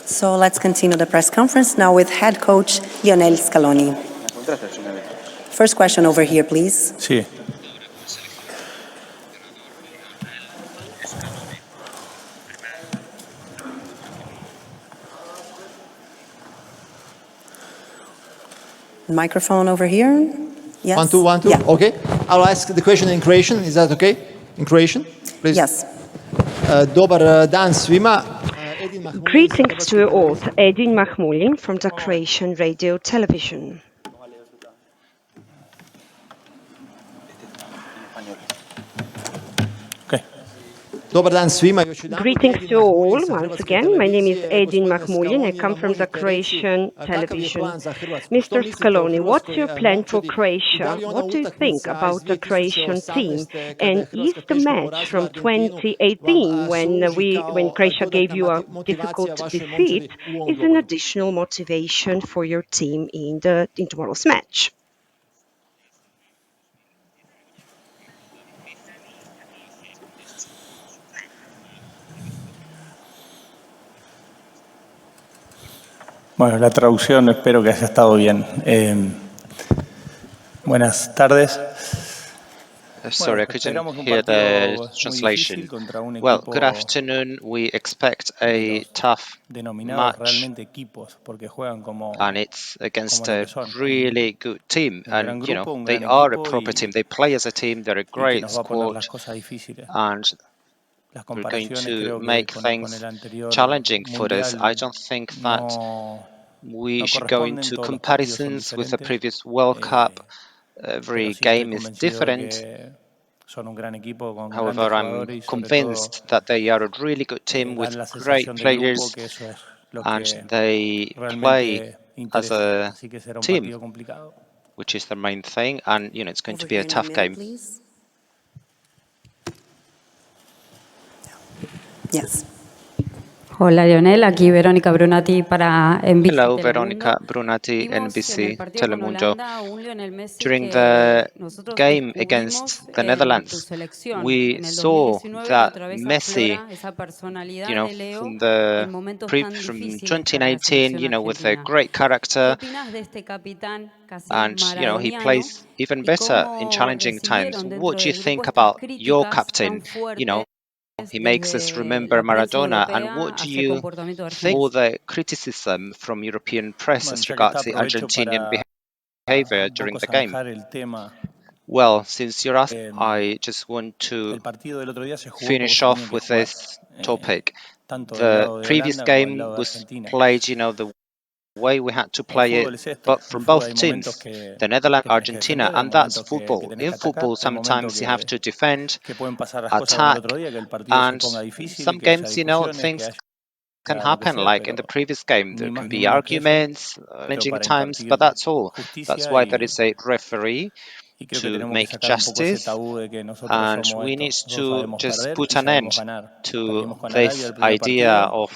So let's continue the press conference now with head coach LIONEL Scaloni. First question over here, please. Sí. Microphone over here. Yes. 1, 2, 1, 2. Yeah. Okay. I'll ask the question in Croatian. Is that okay? In Croatian, please. Yes. Dobar dan svima. Greetings to you all. Edin Mahmulin from the Croatian Radio Television. Okay. Dobar dan svima. Greetings to you all. Once again, my name is Edin Mahmulin. I come from the Croatian television. Mr. Scaloni, what's your plan for Croatia? What do you think about the Croatian team? And is the match from 2018, when Croatia gave you a difficult defeat, is an additional motivation for your team in tomorrow's match? Bueno, la traducción espero que haya estado bien. Buenas tardes. Sorry, I couldn't hear the translation. Well, good afternoon. We expect a tough match, and it's against a really good team. And, you know, they are a proper team. They play as a team. They're a great squad. And we're going to make things challenging for us. I don't think that we should go into comparisons with the previous World Cup. Every game is different. However, I'm convinced that they are a really good team with great players, and they play as a team, which is the main thing. And, you know, it's going to be a tough game. Yes. Hola Lionel, aquí Verónica Brunati para NBC. Hello, Veronica Brunati, NBC Telemundo. During the game against the Netherlands, we saw that Messi, you know, from 2019, you know, with a great character, and, you know, he plays even better in challenging times. What do you think about your captain? You know, he makes us remember Maradona. And what do you think of the criticism from European press as regards the Argentinian behavior during the game? Well, since you're asking, I just want to finish off with this topic. The previous game was played, you know, the way we had to play it, but from both teams, the Netherlands, Argentina, and that's football. In football, sometimes you have to defend, attack, and some games, you know, things can happen, like in the previous game. There can be arguments, challenging times, but that's all. That's why there is a referee to make justice, and we need to just put an end to this idea of,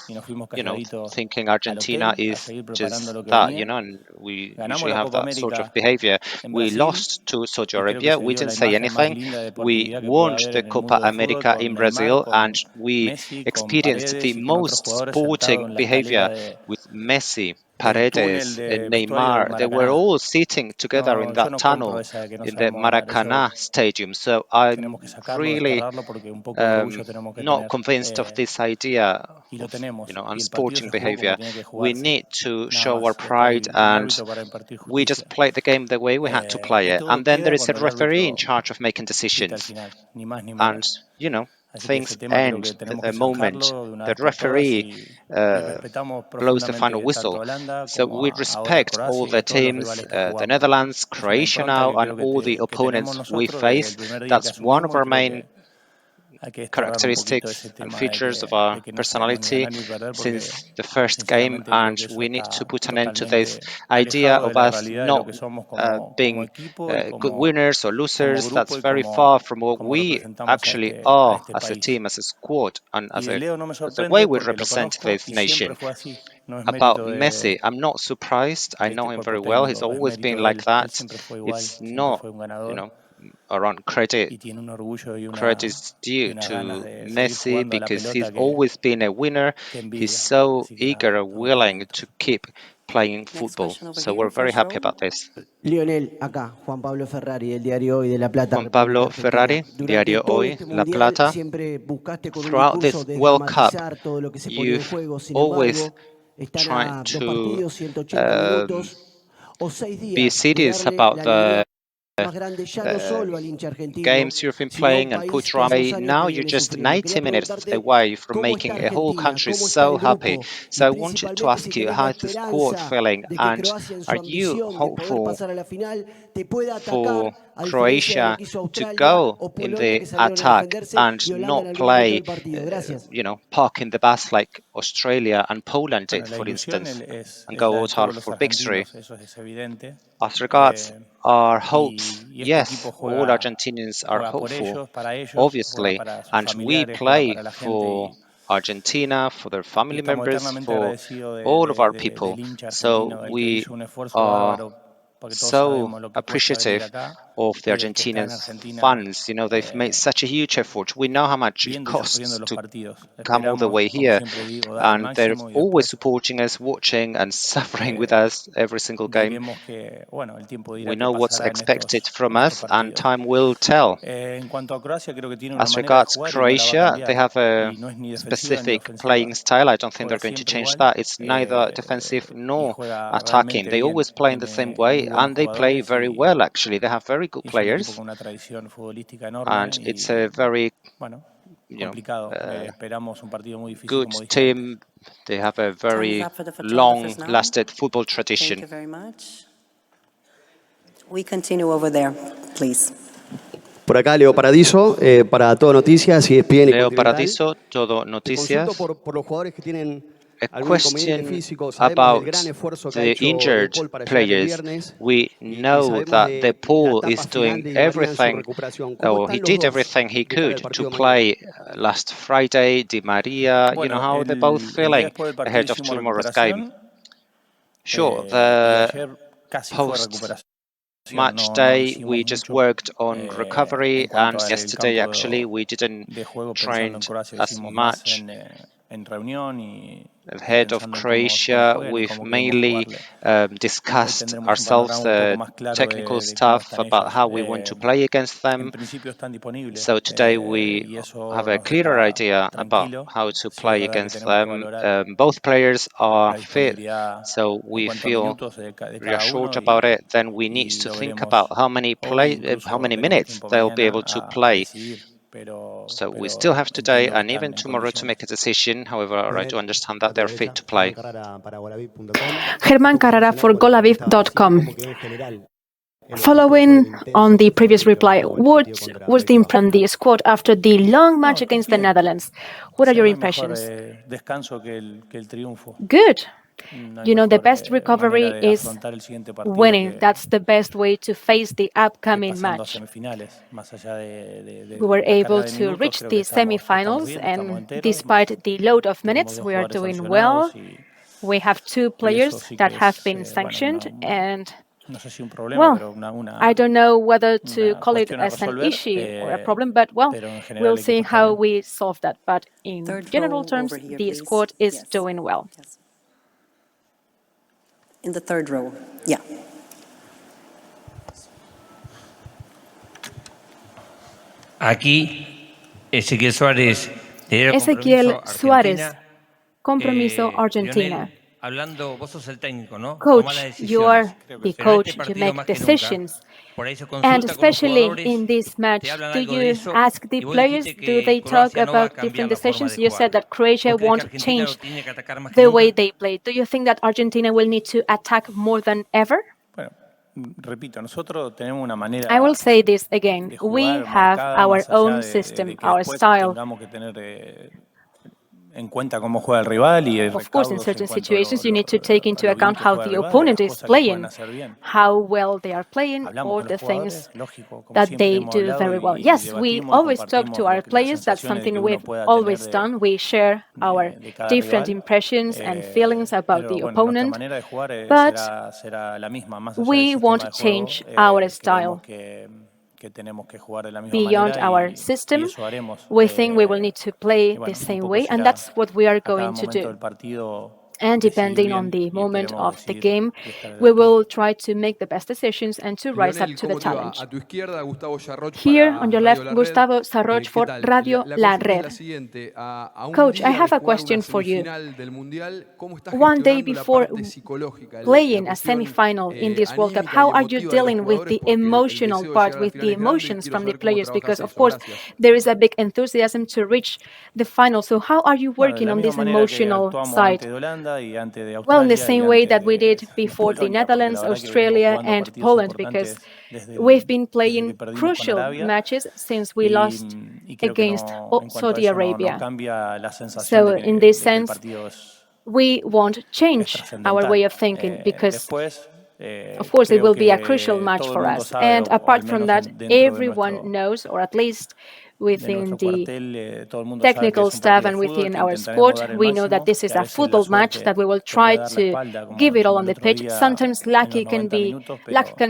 you know, thinking Argentina is just that, you know, and we usually have that sort of behavior. We lost to Saudi Arabia, we didn't say anything. We won the Copa America in Brazil, and we experienced the most sporting behavior with Messi, Paredes, and Neymar. They were all sitting together in that tunnel in the Maracanã stadium. So I'm really not convinced of this idea of, you know, unsporting behavior. We need to show our pride, and we just played the game the way we had to play it. And then there is a referee in charge of making decisions. And, you know, things end the moment the referee blows the final whistle. So we respect all the teams, the Netherlands, Croatia now, and all the opponents we face. That's one of our main characteristics and features of our personality since the first game, and we need to put an end to this idea of us not being good winners or losers. That's very far from what we actually are as a team, as a squad, and as the way we represent this nation. About Messi, I'm not surprised. I know him very well. He's always been like that. It's not, you know, around credit. y tiene un orgullo y Credit is due unas ganas to de seguir Messi jugando a la because he's pelota always been a winner. que He's envidia. so Así que nada, eager and estamos muy willing contentos. to keep playing Next football. question over So here, we're very first happy row. about this. Lionel, acá, Juan Pablo Ferrari, del diario Hoy de La Plata, Juan República Pablo Argentina. Ferrari, Durante Diario todo Hoy, este La mundial Plata. siempre buscaste con un Throughout discurso this World Cup, desdramatizar todo lo que se ponía en you've juego. Sin always embargo, están tried a dos to partidos, 180 um, minutos o 6 be días de serious darle about la the alegría más grande ya no solo al hincha argentino, games you've been sino a un playing and país put que hace right 2 away. años Now que you're viene just sufriendo. Quería 90 minutes preguntarte away from cómo está making a whole Argentina, country cómo está el so happy. grupo y So I wanted to principalmente si ask you, tenés la how is the squad esperanza feeling? de que And Croacia en su are you ambición de poder hopeful pasar a la final te pueda for atacar a diferencia de lo Croatia que hizo to Australia go o in Polonia the que salieron a attack defenderse and y Holanda en not algún momento play, del partido? Gracias. park in the bus like Australia and Poland did, Bueno, la for ilusión instance, and es go la all de out todos los for victory. argentinos, eso es evidente. As regards our hopes, Y este yes, equipo all Argentinians are juega por hopeful, ellos, juega obviously, para sus and we familiares, juega play para la gente for Argentina, for their y family estamos members, eternamente for agradecidos all of our del people. hincha So argentino, el que we hizo un esfuerzo are bárbaro, porque todos so sabemos lo que cuesta venir appreciative acá of the y del que está Argentinian en Argentina fans. You know, they've made such a huge effort. We know how much it viendo y sufriendo costs los to partidos. come all the Esperamos, way como here, siempre digo, dar el and they're máximo y always después supporting us, watching and suffering with eh, us every single game. veremos que, bueno, el tiempo We dirá qué know what's pasará expected from en estos us, and partidos. time will tell. En cuanto a Croacia, creo que tiene una As manera de regards jugar y no la va a Croatia, they cambiar. have a Y no es ni defensiva ni specific ofensiva. playing style. I don't think Juega they're going to siempre change igual that. It's neither defensive y nor juega attacking. realmente They bien. always play in the same Tiene muy way, buenos and they play jugadores very well, actually. They have very good y es un equipo players, con una tradición futbolística enorme and it's a y, very, bueno, you know, complicado. Esperamos un partido muy difícil, good como dije antes. team. They have a Time is very up for the photographers now. long-lasted football Thank tradition. you very much. We continue over there, please. Por acá, Leo Paradiso, para Todo Noticias, ESPN y Leo Continental. Paradiso, Todo Te consulto Noticias. por los jugadores que tienen A algún inconveniente question físico. Sabemos del about gran esfuerzo que ha the hecho De injured Paul para llegar el players. viernes We y know sabemos that the de la Paul etapa is final doing de Di María en su everything, recuperación. ¿Cómo or he están los did dos everything he de cara could al to partido de mañana? play last Friday. Di Maria, you know Bueno, how they're both el día feeling después del partido ahead of hicimos tomorrow's game. recuperación Sure, y the ayer casi fue post recuperación. match No day we hicimos just mucho worked on recovery, en cuanto and al yesterday campo actually we didn't de juego pensando train en Croacia, as hicimos más much. en reunión y Ahead of pensando en cómo Croatia, jueguen y we've cómo queremos mainly jugarle. Hoy discussed tendremos un ourselves panorama un poco the más claro technical de cómo stuff están about ellos. how we want to play against En them. principio están disponibles So today we y eso have a nos clearer deja idea about tranquilo. how to Sí es play verdad que against tenemos que them. valorar Both players are la fit, disponibilidad so en we cuanto a feel minutos de cada reassured uno about it. Then we need y to lo think about veremos hoy, how incluso many veremos minutes tiempo they'll be mañana able to a play. decidir, So we still pero have today entiendo que and even están en tomorrow to condiciones. make a decision. However, I do Leonel, understand a that tu they're fit derecha, to Germán play. Carrara para Golaviv.com. Germán ¿Tú puedes Carrara mencionar for cuál es lo que estabas haciendo? golaviv.com. ¿Cómo quedó en general el equipo por el Following on intenso the que fue el previous partido reply, luego del partido what contra was the Países Bajos? impression of the squad after the long match No, against the bien. Netherlands? O What are sea, your no hay mejor impressions? descanso que el triunfo. Good. No hay You know, the mejor best manera recovery de is afrontar el siguiente partido winning. That's the best way to face the que upcoming pasando a match. semifinales. Más allá We were la carga able de to minutos, reach creo que the estamos semifinals, bien, estamos and enteros. despite the load of Tenemos minutes, dos we are jugadores doing well. sancionados We have two y eso players sí that que have es, been bueno, sanctioned, and no sé si un problema, well, pero I don't know whether to call it cuestión a as an resolver, issue or a problem, but well, pero en general we'll el equipo see está how bien. we solve that. But in Third general row over terms, here, the please. squad is Yes. doing well. Yes. In the third row. Yeah. Aquí, Ezequiel Suárez, de Ezequiel Compromiso Suárez, Argentina. Compromiso Argentina. Lionel, hablando, vos sos el técnico, ¿no? Toma las Coach, you are decisiones. the Pero en coach, este you partido make más que nunca, decisions. por ahí se And consulta con los especially jugadores, in this te match, hablan do algo de you eso, ask the y vos players, dijiste do they que talk Croacia no va a about cambiar different la forma decisions? de You said jugar. that Croatia ¿Vos crees que won't Argentina lo change tiene que atacar más que the nunca? way they play. Do you think that Argentina will need to attack more than ever? Bueno, repito, nosotros tenemos una I manera will say this again. de We jugar have marcada, our más allá own de system, que our después style. tengamos que tener en cuenta cómo juega el rival y Of course, in recaudos certain en cuanto a situations, you need to take a into lo bien account que how juega el the rival y opponent las is cosas que pueden playing, hacer bien. how well they are playing, Hablamos or con the los things jugadores, lógico, como that siempre they hemos do hablado very well. y Yes, we debatimos y always talk to compartimos our las players. That's sensaciones de something que uno we've pueda tener always done. We share our de cada different rival. impressions and feelings about Pero the bueno, nuestra opponent, manera de jugar but será la misma, más allá del we sistema won't de juego. change our Creemos style. beyond our system. We think we will need to play the same way, and that's what we are going to do. And depending on the moment of the game, we will try to make the best decisions and to rise up to the challenge. Here on your left, Gustavo Sarroch for Radio La Red. Coach, I have a question for you. One day before playing a semi-final in this World Cup, how are you dealing with the emotional part, with the emotions from the players? Because, of course, there is a big enthusiasm to reach the final. So how are you working on this emotional side? Well, in the same way that we did before the Netherlands, Australia, and Poland, because we've been playing crucial matches since we lost against Saudi Arabia. So in this sense, we won't change our way of thinking because, of course, it will be a crucial match for us. And apart from that, everyone knows, or at least within the technical staff and within our squad, we know that this is a football match, that we will try to give it all on the pitch. Sometimes luck can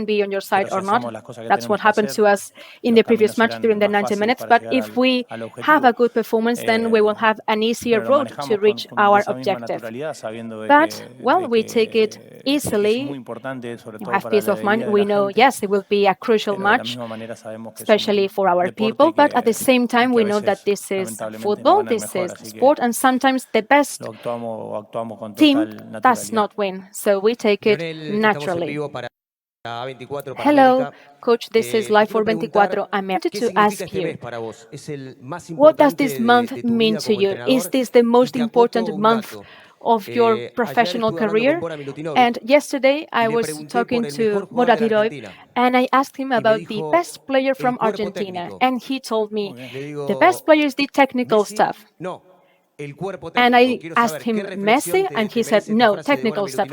be on your side or not. That's what happened to us in the previous match during the 90 minutes. But if we have a good performance, then we will have an easier road to reach our objective. But, well, we take it easily. We have peace of mind. We know, yes, it will be a crucial match, especially for our people. But at the same time, we know that this is football, this is sport, and sometimes the best team does not win. So we take it naturally. Hello, Coach, this is Live for 24. I'm here to ask you, what does this month mean to you? Is this the most important month of your professional career? And yesterday I was talking to Modric and I asked him about the best player from Argentina, and he told me the best player is the technical stuff. And I asked him Messi, and he said no, technical stuff.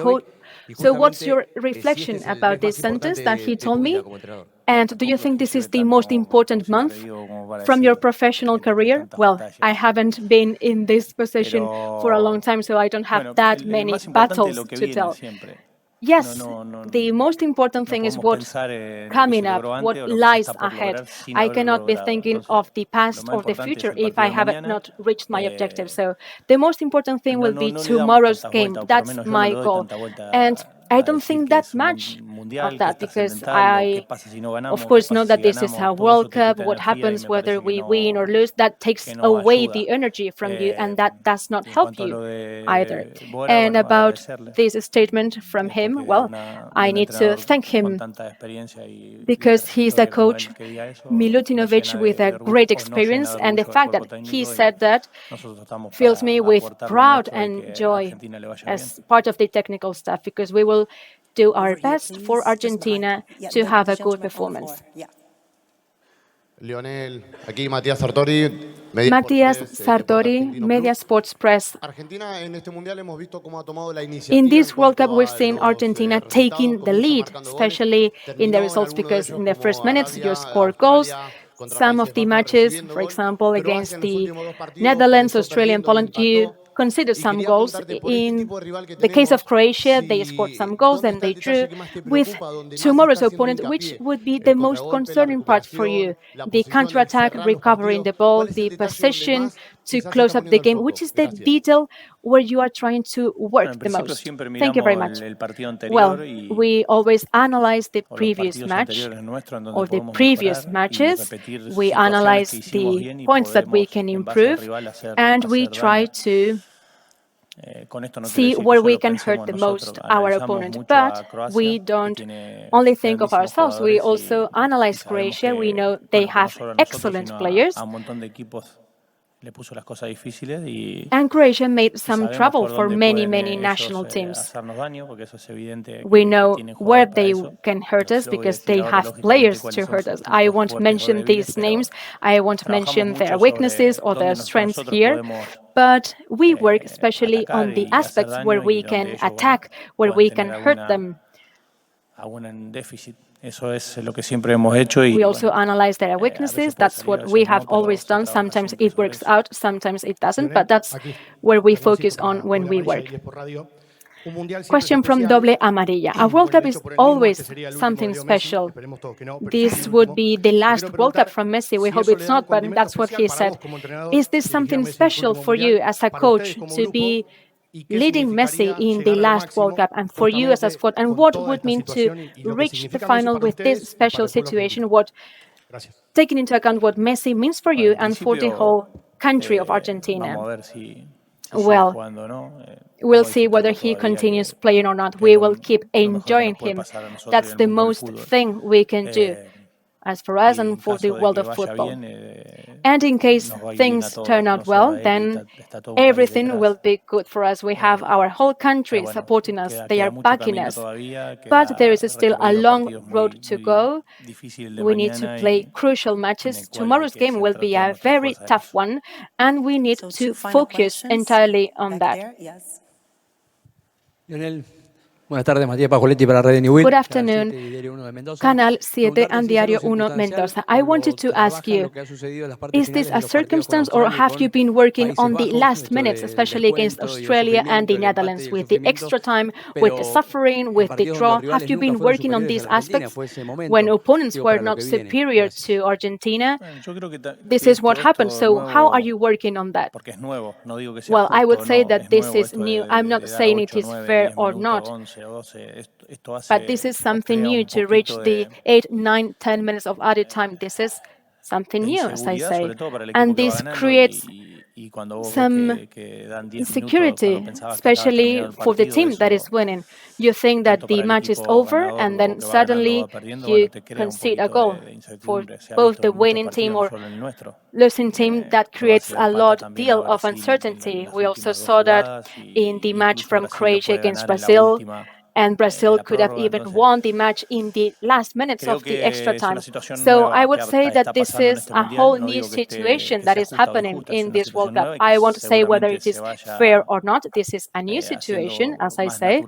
So what's your reflection about this sentence that he told me? And do you think this is the most important month from your professional career? Well, I haven't been in this position for a long time, so I don't have that many battles to tell. Yes, the most important thing is what's coming up, what lies ahead. I cannot be thinking of the past or the future if I have not reached my objective. So the most important thing will be tomorrow's game. That's my goal. And I don't think that much of that, because I, of course, know that this is a World Cup. What happens whether we win or lose, that takes away the energy from you, and that does not help you either. And about this statement from him, well, I need to thank him because he's a coach, Milutinovic, with a great experience, and the fact that he said that fills me with pride and joy as part of the technical staff, because we will do our best for Argentina to have a good performance. Lionel, aquí Matías Sartori. Matías Sartori, Media Sports Press. In this World Cup, we're seeing Argentina taking the lead, especially in the results, because in the first minutes you score goals. Some of the matches, for example, against the Netherlands, Australia, and Poland, you conceded some goals. In the case of Croatia, they scored some goals and they drew. With tomorrow's opponent, which would be the most concerning part for you? The counter-attack, recovering the ball, the possession to close up the game, which is the detail where you are trying to work the most? Thank you very much. Well, we always analyze the previous match or the previous matches. We analyze the points that we can improve, and we try to see where we can hurt the most our opponent. But we don't only think of ourselves, we also analyze Croatia. We know they have excellent players. And Croatia made some trouble for many national teams. We know where they can hurt us because they have players to hurt us. I won't mention these names. I won't mention their weaknesses or their strengths here. But we work especially on the aspects where we can attack, where we can hurt them. We also analyze their weaknesses. That's what we have always done. Sometimes it works out, sometimes it doesn't, but that's where we focus on when we work. Question from Doble Amarilla. A World Cup is always something special. This would be the last World Cup from Messi. We hope it's not, but that's what he said. Is this something special for you as a coach to be leading Messi in the last World Cup and for you as a squad? And what would mean to reach the final with this special situation? Taking into account what Messi means for you and for the whole country of Argentina? Well, we'll see whether he continues playing or not. We will keep enjoying him. That's the most thing we can do as for us and for the world of football. And in case things turn out well, then everything will be good for us. We have our whole country supporting us. They are backing us. But there is still a long road to go. We need to play crucial matches. Tomorrow's game will be a very tough one, and we need to focus entirely on that. Buenas tardes, Matías Pajoletti para Red New. Good afternoon, Canal 7 and Diario 1 Mendoza. I wanted to ask you, is this a circumstance or have you been working on the last minutes, especially against Australia and the Netherlands, with the extra time, with the suffering, with the draw? Have you been working on these aspects when opponents were not superior to Argentina? This is what happened. So how are you working on that? Well, I would say that this is new. I'm not saying it is fair or not. But this is something new to reach the 8, 9, 10 minutes of added time. This is something new, as I say. And this creates some insecurity, especially for the team that is winning. You think that the match is over, and then suddenly you concede a goal. For both the winning team or losing team, that creates a deal of uncertainty. We also saw that in the match from Croatia against Brazil. And Brazil could have even won the match in the last minutes of the extra time. So I would say that this is a whole new situation that is happening in this World Cup. I won't say whether it is fair or not. This is a new situation, as I say,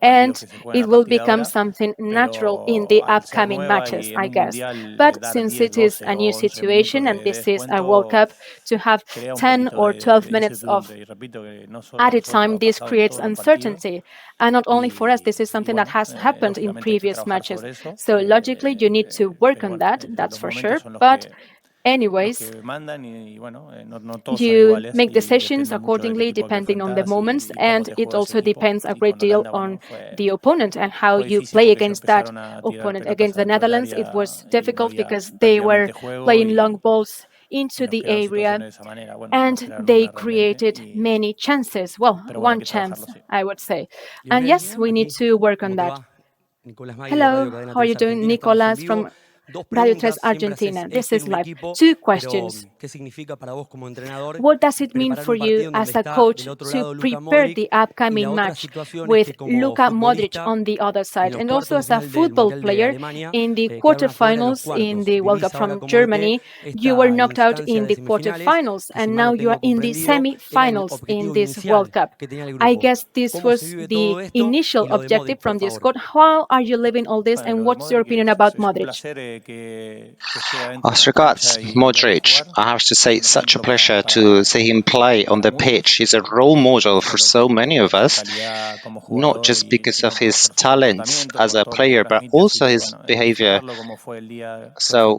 and it will become something natural in the upcoming matches, I guess. But since it is a new situation and this is a World Cup, to have 10 or 12 minutes of added time, this creates uncertainty. And not only for us, this is something that has happened in previous matches. So logically, you need to work on that, that's for sure. But anyways, you make decisions accordingly depending on the moments, and it also depends a great deal on the opponent and how you play against that opponent. Against the Netherlands, it was difficult because they were playing long balls into the area, and they created many chances. Well, one chance, I would say. And yes, we need to work on that. Hello, how are you doing? Nicolas from Radio 3 Argentina. This is live. 2 questions. What does it mean for you as a coach to prepare the upcoming match with Luka Modric on the other side? And also as a football player, in the quarterfinals in the World Cup from Germany, you were knocked out in the quarterfinals, and now you are in the semi-finals in this World Cup. I guess this was the initial objective from the squad. How are you living all this, and what's your opinion about Modric? As regards Modric, I have to say it's such a pleasure to see him play on the pitch. He's a role model for so many of us, not just because of his talents as a player, but also his behavior. So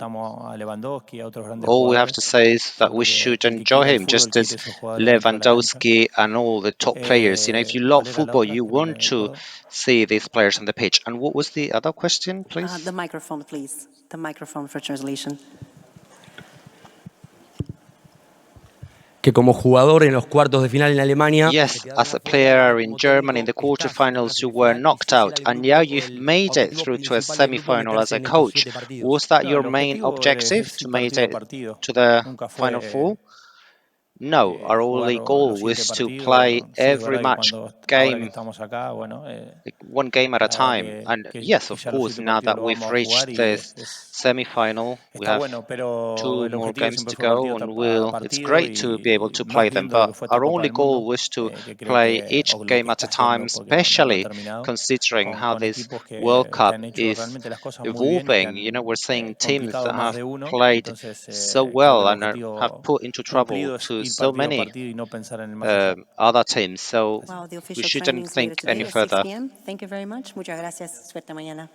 all we have to say is that we should enjoy him, just as Lewandowski and all the top players. You know, if you love football, you want to see these players on the pitch. And what was the other question, please? The microphone, please. The microphone for translation. Que como jugador en los cuartos de final en Alemania. Yes, as a player in Germany in the quarterfinals, you were knocked out, and now you've made it through to a semi-final as a coach. Was that your main objective, to make it to the Final Four? No, our only goal was to play every match game, one game at a time. And yes, of course, now that we've reached this semi-final, we have 2 more games to go, and it's great to be able to play them. But our only goal was to play each game at a time, especially considering how this World Cup is evolving. You know, we're seeing teams that have played so well and have put into trouble to so many other teams. So official shouldn't trainings later think any today at 6 further. p.m. Thank you very much. Muchas gracias. Suerte mañana.